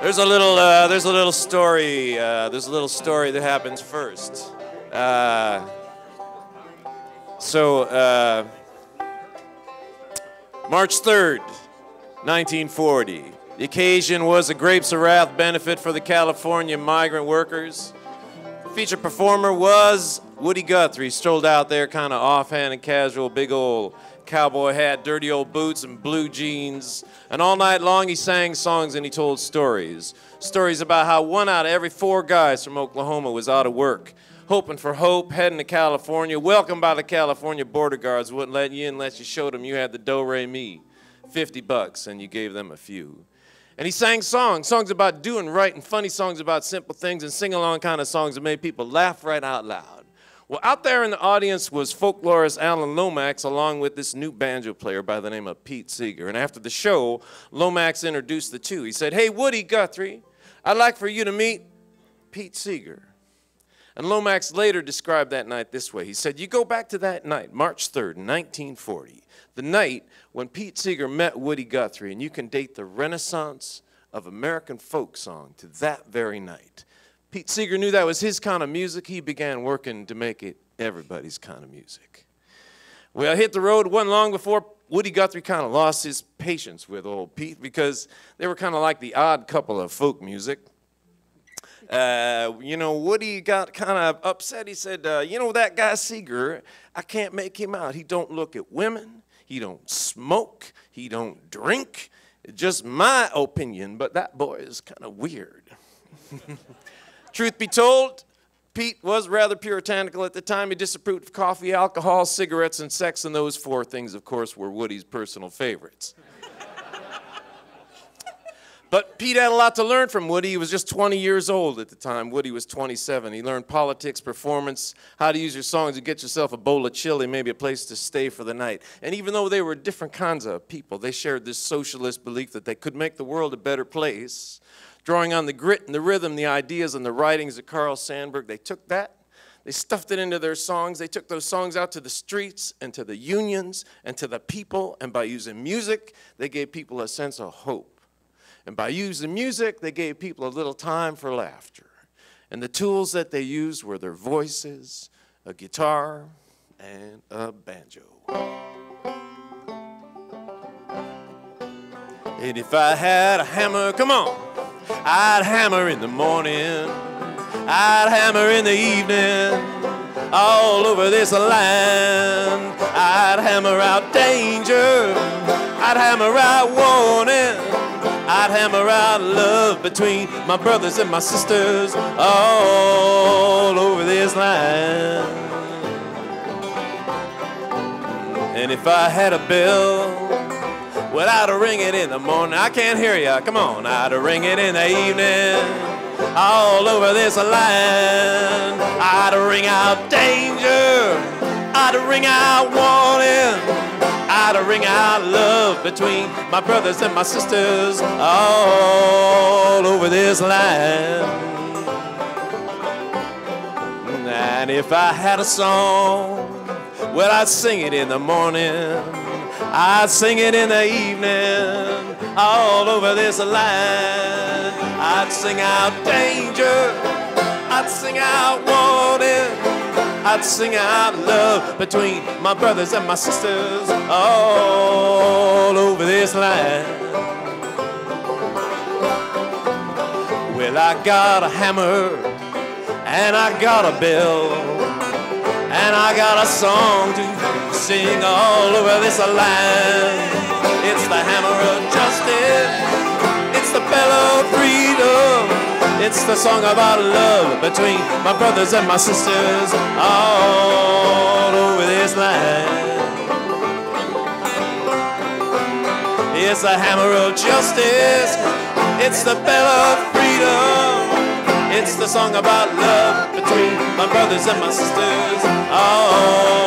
There's a little story that happens first. March 3rd, 1940. The occasion was a Grapes of Wrath benefit for the California migrant workers. The featured performer was Woody Guthrie. Strolled out there kind of offhand and casual, big old cowboy hat, dirty old boots, and blue jeans. And all night long he sang songs and he told stories. Stories about how 1 out of every 4 guys from Oklahoma was out of work, hoping for hope, heading to California, welcomed by the California border guards, wouldn't let you in unless you showed them you had the do-re-mi, $50, and you gave them a few. And he sang songs about doing right, and funny songs about simple things, and sing-along kind of songs that made people laugh right out loud. Well, out there in the audience was folklorist Alan Lomax, along with this new banjo player by the name of Pete Seeger. And after the show, Lomax introduced the two. He said, "Hey, Woody Guthrie, I'd like for you to meet Pete Seeger." And Lomax later described that night this way. He said, "You go back to that night, March 3rd, 1940, the night when Pete Seeger met Woody Guthrie, and you can date the renaissance of American folk song to that very night." Pete Seeger knew that was his kind of music. He began working to make it everybody's kind of music. Well, I hit the road. It wasn't long before Woody Guthrie kind of lost his patience with old Pete, because they were kind of like the odd couple of folk music. Woody got kind of upset. He said, that guy Seeger, I can't make him out. He don't look at women. He don't smoke. He don't drink. Just my opinion, but that boy is kind of weird. Truth be told, Pete was rather puritanical at the time. He disapproved of coffee, alcohol, cigarettes, and sex, and those 4 things, of course, were Woody's personal favorites. But Pete had a lot to learn from Woody. He was just 20 years old at the time. Woody was 27. He learned politics, performance, how to use your songs to get yourself a bowl of chili, maybe a place to stay for the night. And even though they were different kinds of people, they shared this socialist belief that they could make the world a better place. Drawing on the grit and the rhythm, the ideas and the writings of Carl Sandburg, they took that, they stuffed it into their songs. They took those songs out to the streets and to the unions and to the people, and by using music, they gave people a sense of hope. And by using music, they gave people a little time for laughter. And the tools that they used were their voices, a guitar, and a banjo. And if I had a hammer, come on, I'd hammer in the morning, I'd hammer in the evening, all over this land. I'd hammer out danger, I'd hammer out warning, I'd hammer out love between my brothers and my sisters, all over this land. And if I had a bell, well, I'd ring it in the morning. I can't hear ya. Come on. I'd ring it in the evening, all over this land. I'd ring out danger. I'd ring out warning. I'd ring out love between my brothers and my sisters, all over this land. And if I had a song, well, I'd sing it in the morning, I'd sing it in the evening, all over this land. I'd sing out danger, I'd sing out warning, I'd sing out love between my brothers and my sisters, all over this land. Well, I got a hammer, and I got a bell, and I got a song to sing all over this land. It's the hammer of justice, it's the bell of freedom, it's the song about love between my brothers and my sisters, all over this land. It's the hammer of justice, it's the bell of freedom, it's the song about love between my brothers and my sisters, all